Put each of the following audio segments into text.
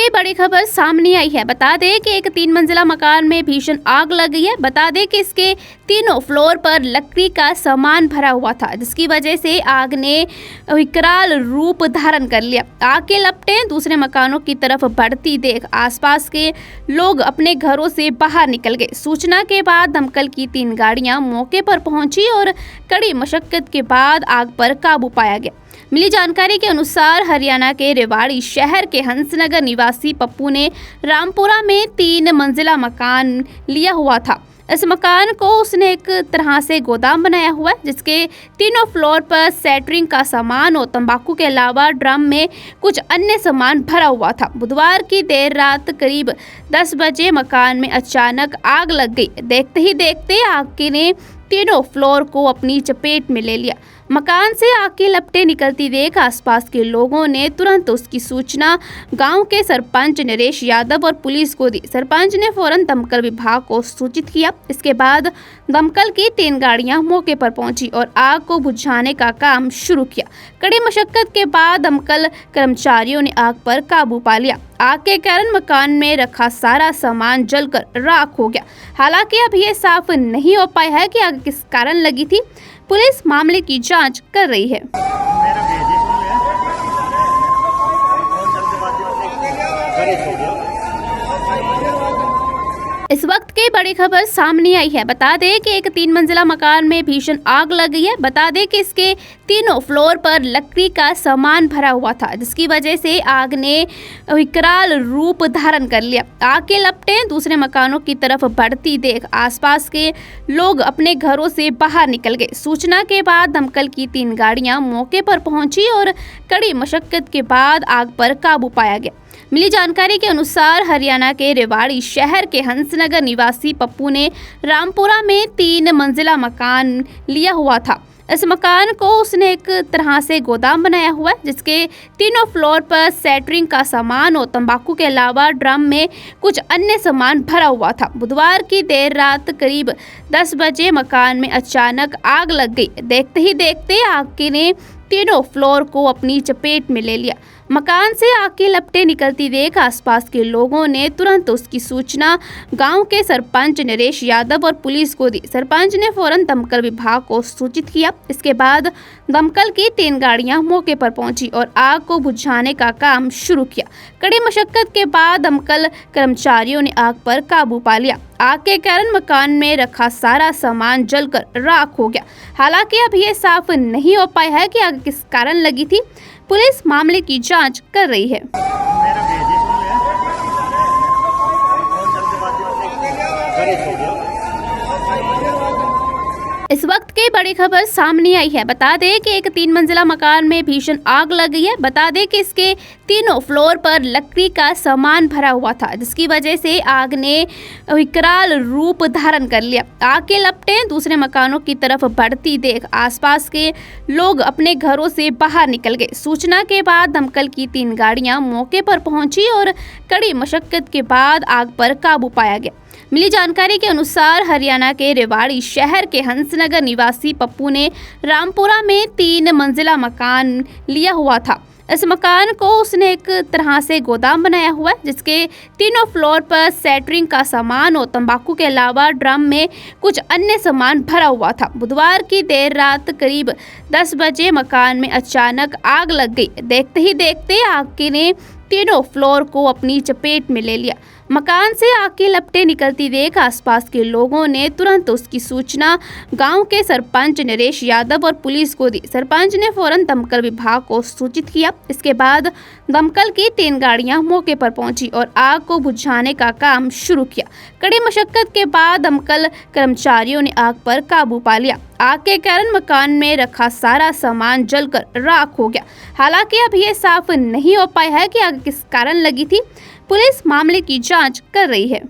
की बड़ी खबर सामने आई है। बता दें कि एक 3 मंजिला मकान में भीषण आग लग गई है। बता दें कि इसके तीनों फ्लोर पर लकड़ी का सामान भरा हुआ था, जिसकी वजह से आग ने विकराल रूप धारण कर लिया। आग के लपटें दूसरे मकानों की तरफ बढ़ती देख आसपास के लोग अपने घरों से बाहर निकल गए। सूचना के बाद दमकल की 3 गाड़ियां मौके पर पहुंची और कड़ी मशक्कत के बाद आग पर काबू पाया गया। मिली जानकारी के अनुसार हरियाणा के रेवाड़ी शहर के हंसनगर निवासी पप्पू ने रामपुरा में 3 मंजिला मकान लिया हुआ था। इस मकान को उसने एक तरह से गोदाम बनाया हुआ है, जिसके तीनों फ्लोर पर सेटरिंग का सामान और तंबाकू के अलावा ड्रम में कुछ अन्य सामान भरा हुआ था। बुधवार की देर रात करीब 10 बजे मकान में अचानक आग लग गई। देखते ही देखते आग ने तीनों फ्लोर को अपनी चपेट में ले लिया। मकान से आग की लपटें निकलती देख आसपास के लोगों ने तुरंत उसकी सूचना गांव के सरपंच नरेश यादव और पुलिस को दी। सरपंच ने फौरन दमकल विभाग को सूचित किया। इसके बाद दमकल की 3 गाड़ियां मौके पर पहुंची और आग को बुझाने का काम शुरू किया। कड़ी मशक्कत के बाद दमकल कर्मचारियों ने आग पर काबू पा लिया। आग के कारण मकान में रखा सारा सामान जलकर राख हो गया। हालांकि अब यह साफ नहीं हो पाया है कि आग किस कारण लगी थी। पुलिस मामले की जांच कर रही है। इस वक्त की बड़ी खबर सामने आई है। बता दें कि एक 3 मंजिला मकान में भीषण आग लग गई है। बता दें कि इसके तीनों फ्लोर पर लकड़ी का सामान भरा हुआ था, जिसकी वजह से आग ने विकराल रूप धारण कर लिया। आग के लपटें दूसरे मकानों की तरफ बढ़ती देख आसपास के लोग अपने घरों से बाहर निकल गए। सूचना के बाद दमकल की 3 गाड़ियां मौके पर पहुंची और कड़ी मशक्कत के बाद आग पर काबू पाया गया। मिली जानकारी के अनुसार हरियाणा के रेवाड़ी शहर के हंसनगर निवासी पप्पू ने रामपुरा में 3 मंजिला मकान लिया हुआ था। इस मकान को उसने एक तरह से गोदाम बनाया हुआ है, जिसके तीनों फ्लोर पर सेटरिंग का सामान और तंबाकू के अलावा ड्रम में कुछ अन्य सामान भरा हुआ था। बुधवार की देर रात करीब 10 बजे मकान में अचानक आग लग गई। देखते ही देखते आग ने तीनों फ्लोर को अपनी चपेट में ले लिया। मकान से आग की लपटें निकलती देख आसपास के लोगों ने तुरंत उसकी सूचना गांव के सरपंच नरेश यादव और पुलिस को दी। सरपंच ने फौरन दमकल विभाग को सूचित किया। इसके बाद दमकल की 3 गाड़ियां मौके पर पहुंची और आग को बुझाने का काम शुरू किया। कड़ी मशक्कत के बाद दमकल कर्मचारियों ने आग पर काबू पा लिया। आग के कारण मकान में रखा सारा सामान जलकर राख हो गया। हालांकि अब यह साफ नहीं हो पाया है कि आग किस कारण लगी थी। पुलिस मामले की जांच कर रही है। इस वक्त की बड़ी खबर सामने आई है। बता दें कि एक 3 मंजिला मकान में भीषण आग लग गई है। बता दें कि इसके तीनों फ्लोर पर लकड़ी का सामान भरा हुआ था, जिसकी वजह से आग ने विकराल रूप धारण कर लिया। आग के लपटें दूसरे मकानों की तरफ बढ़ती देख आसपास के लोग अपने घरों से बाहर निकल गए। सूचना के बाद दमकल की 3 गाड़ियां मौके पर पहुंची और कड़ी मशक्कत के बाद आग पर काबू पाया गया। मिली जानकारी के अनुसार हरियाणा के रेवाड़ी शहर के हंसनगर निवासी पप्पू ने रामपुरा में 3 मंजिला मकान लिया हुआ था। इस मकान को उसने एक तरह से गोदाम बनाया हुआ है, जिसके तीनों फ्लोर पर सेटरिंग का सामान और तंबाकू के अलावा ड्रम में कुछ अन्य सामान भरा हुआ था। बुधवार की देर रात करीब 10 बजे मकान में अचानक आग लग गई। देखते ही देखते आग ने तीनों फ्लोर को अपनी चपेट में ले लिया। मकान से आग की लपटें निकलती देख आसपास के लोगों ने तुरंत उसकी सूचना गांव के सरपंच नरेश यादव और पुलिस को दी। सरपंच ने फौरन दमकल विभाग को सूचित किया। इसके बाद दमकल की 3 गाड़ियां मौके पर पहुंची और आग को बुझाने का काम शुरू किया। कड़ी मशक्कत के बाद दमकल कर्मचारियों ने आग पर काबू पा लिया। आग के कारण मकान में रखा सारा सामान जलकर राख हो गया। हालांकि अब यह साफ नहीं हो पाया है कि आग किस कारण लगी थी। पुलिस मामले की जांच कर रही है।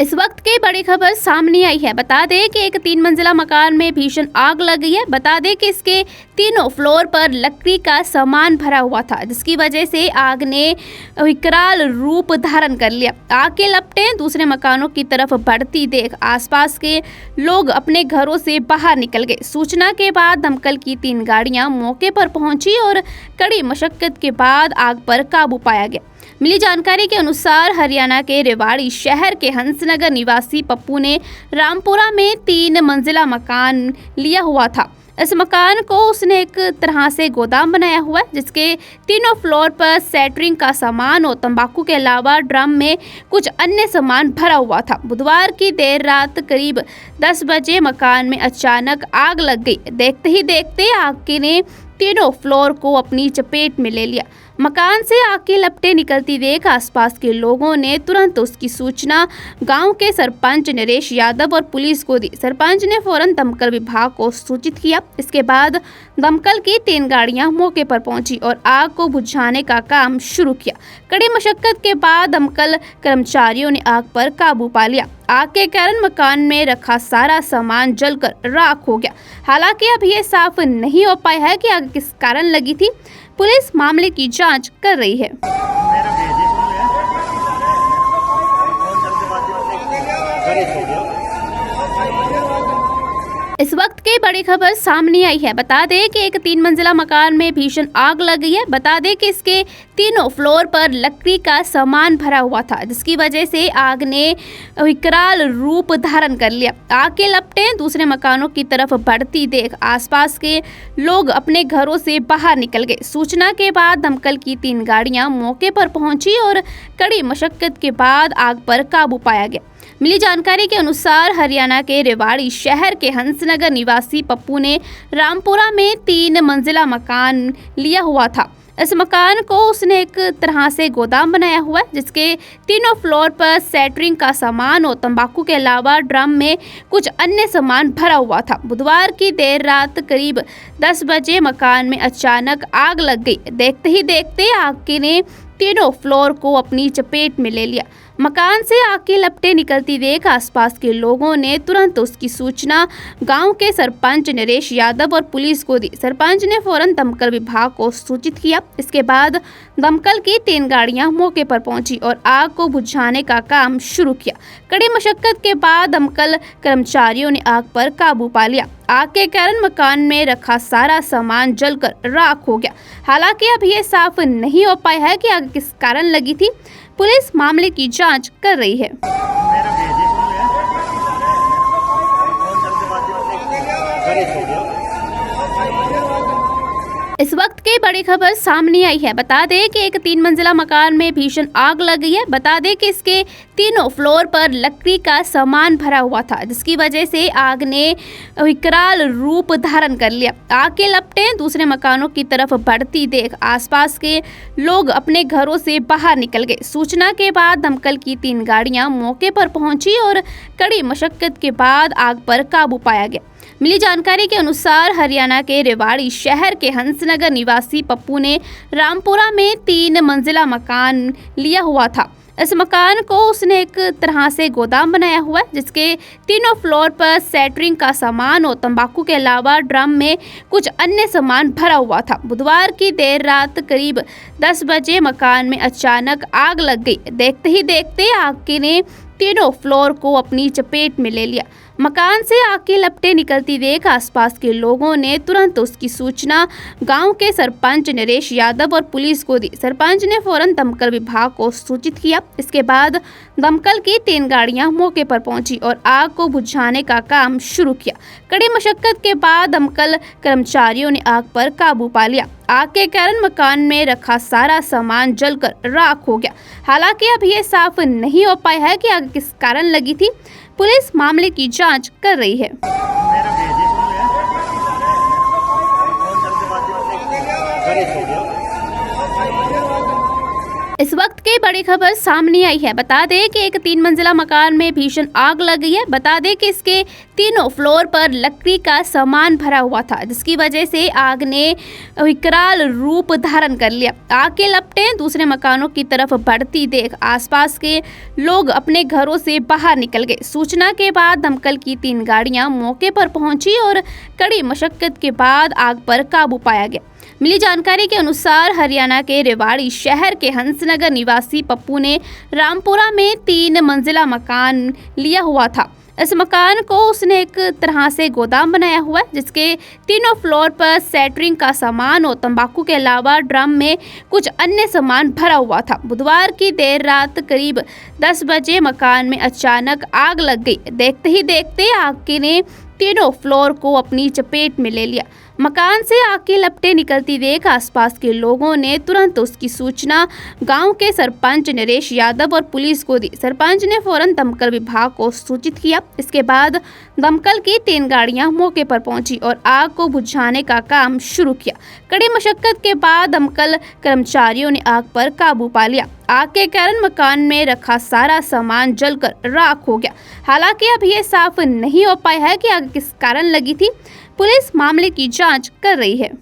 इस वक्त की बड़ी खबर सामने आई है। बता दें कि एक 3 मंजिला मकान में भीषण आग लग गई है। बता दें कि इसके तीनों फ्लोर पर लकड़ी का सामान भरा हुआ था, जिसकी वजह से आग ने विकराल रूप धारण कर लिया। आग के लपटें दूसरे मकानों की तरफ बढ़ती देख आसपास के लोग अपने घरों से बाहर निकल गए। सूचना के बाद दमकल की 3 गाड़ियां मौके पर पहुंची और कड़ी मशक्कत के बाद आग पर काबू पाया गया। मिली जानकारी के अनुसार हरियाणा के रेवाड़ी शहर के हंसनगर निवासी पप्पू ने रामपुरा में 3 मंजिला मकान लिया हुआ था। इस मकान को उसने एक तरह से गोदाम बनाया हुआ है, जिसके तीनों फ्लोर पर सेटरिंग का सामान और तंबाकू के अलावा ड्रम में कुछ अन्य सामान भरा हुआ था। बुधवार की देर रात करीब 10 बजे मकान में अचानक आग लग गई। देखते ही देखते आग ने तीनों फ्लोर को अपनी चपेट में ले लिया। मकान से आग की लपटें निकलती देख आसपास के लोगों ने तुरंत उसकी सूचना गांव के सरपंच नरेश यादव और पुलिस को दी। सरपंच ने फौरन दमकल विभाग को सूचित किया। इसके बाद दमकल की 3 गाड़ियां मौके पर पहुंची और आग को बुझाने का काम शुरू किया। कड़ी मशक्कत के बाद दमकल कर्मचारियों ने आग पर काबू पा लिया। आग के कारण मकान में रखा सारा सामान जलकर राख हो गया। हालांकि अब ये साफ नहीं हो पाया है कि आग किस कारण लगी थी। पुलिस मामले की जांच कर रही है। इस वक्त की बड़ी खबर सामने आई है। बता दें कि एक 3 मंजिला मकान में भीषण आग लग गई है। बता दें कि इसके तीनों फ्लोर पर लकड़ी का सामान भरा हुआ था, जिसकी वजह से आग ने विकराल रूप धारण कर लिया। आग के लपटें दूसरे मकानों की तरफ बढ़ती देख आसपास के लोग अपने घरों से बाहर निकल गए। सूचना के बाद दमकल की 3 गाड़ियां मौके पर पहुंची और कड़ी मशक्कत के बाद आग पर काबू पाया गया। मिली जानकारी के अनुसार हरियाणा के रेवाड़ी शहर के हंसनगर निवासी पप्पू ने रामपुरा में 3 मंजिला मकान लिया हुआ था। इस मकान को उसने एक तरह से गोदाम बनाया हुआ है, जिसके तीनों फ्लोर पर सेटरिंग का सामान और तंबाकू के अलावा ड्रम में कुछ अन्य सामान भरा हुआ था। बुधवार की देर रात करीब 10 बजे मकान में अचानक आग लग गई। देखते ही देखते आग ने तीनों फ्लोर को अपनी चपेट में ले लिया। मकान से आग की लपटें निकलती देख आसपास के लोगों ने तुरंत उसकी सूचना गांव के सरपंच नरेश यादव और पुलिस को दी। सरपंच ने फौरन दमकल विभाग को सूचित किया। इसके बाद दमकल की 3 गाड़ियां मौके पर पहुंची और आग को बुझाने का काम शुरू किया। कड़ी मशक्कत के बाद दमकल कर्मचारियों ने आग पर काबू पा लिया। आग के कारण मकान में रखा सारा सामान जलकर राख हो गया। हालांकि अब ये साफ नहीं हो पाया है कि आग किस कारण लगी थी। पुलिस मामले की जांच कर रही है। इस वक्त की बड़ी खबर सामने आई है। बता दें कि एक 3 मंजिला मकान में भीषण आग लग गई है। बता दें कि इसके तीनों फ्लोर पर लकड़ी का सामान भरा हुआ था, जिसकी वजह से आग ने विकराल रूप धारण कर लिया। आग के लपटें दूसरे मकानों की तरफ बढ़ती देख आसपास के लोग अपने घरों से बाहर निकल गए। सूचना के बाद दमकल की 3 गाड़ियां मौके पर पहुंची और कड़ी मशक्कत के बाद आग पर काबू पाया गया। मिली जानकारी के अनुसार हरियाणा के रेवाड़ी शहर के हंसनगर निवासी पप्पू ने रामपुरा में 3 मंजिला मकान लिया हुआ था। इस मकान को उसने एक तरह से गोदाम बनाया हुआ है, जिसके तीनों फ्लोर पर सेटरिंग का सामान और तंबाकू के अलावा ड्रम में कुछ अन्य सामान भरा हुआ था। बुधवार की देर रात करीब 10 बजे मकान में अचानक आग लग गई। देखते ही देखते आग ने तीनों फ्लोर को अपनी चपेट में ले लिया। मकान से आग की लपटें निकलती देख आसपास के लोगों ने तुरंत उसकी सूचना गांव के सरपंच नरेश यादव और पुलिस को दी। सरपंच ने फौरन दमकल विभाग को सूचित किया। इसके बाद दमकल की 3 गाड़ियां मौके पर पहुंची और आग को बुझाने का काम शुरू किया। कड़ी मशक्कत के बाद दमकल कर्मचारियों ने आग पर काबू पा लिया। आग के कारण मकान में रखा सारा सामान जलकर राख हो गया। हालांकि अब ये साफ नहीं हो पाया है कि आग किस कारण लगी थी। पुलिस मामले की जांच कर रही है। इस वक्त की बड़ी खबर सामने आई है। बता दें कि एक 3 मंजिला मकान में भीषण आग लग गई है। बता दें कि इसके तीनों फ्लोर पर लकड़ी का सामान भरा हुआ था, जिसकी वजह से आग ने विकराल रूप धारण कर लिया। आग के लपटें दूसरे मकानों की तरफ बढ़ती देख आसपास के लोग अपने घरों से बाहर निकल गए। सूचना के बाद दमकल की 3 गाड़ियां मौके पर पहुंची और कड़ी मशक्कत के बाद आग पर काबू पाया गया। मिली जानकारी के अनुसार हरियाणा के रेवाड़ी शहर के हंसनगर निवासी पप्पू ने रामपुरा में 3 मंजिला मकान लिया हुआ था। इस मकान को उसने एक तरह से गोदाम बनाया हुआ है, जिसके तीनों फ्लोर पर सेटरिंग का सामान और तंबाकू के अलावा ड्रम में कुछ अन्य सामान भरा हुआ था। बुधवार की देर रात करीब 10 बजे मकान में अचानक आग लग गई। देखते ही देखते आग ने तीनों फ्लोर को अपनी चपेट में ले लिया। मकान से आग की लपटें निकलती देख आसपास के लोगों ने तुरंत उसकी सूचना गांव के सरपंच नरेश यादव और पुलिस को दी। सरपंच ने फौरन दमकल विभाग को सूचित किया। इसके बाद दमकल की 3 गाड़ियां मौके पर पहुंची और आग को बुझाने का काम शुरू किया। कड़ी मशक्कत के बाद दमकल कर्मचारियों ने आग पर काबू पा लिया। आग के कारण मकान में रखा सारा सामान जलकर राख हो गया। हालांकि अब ये साफ नहीं हो पाया है कि आग किस कारण लगी थी। पुलिस मामले की जांच कर रही है।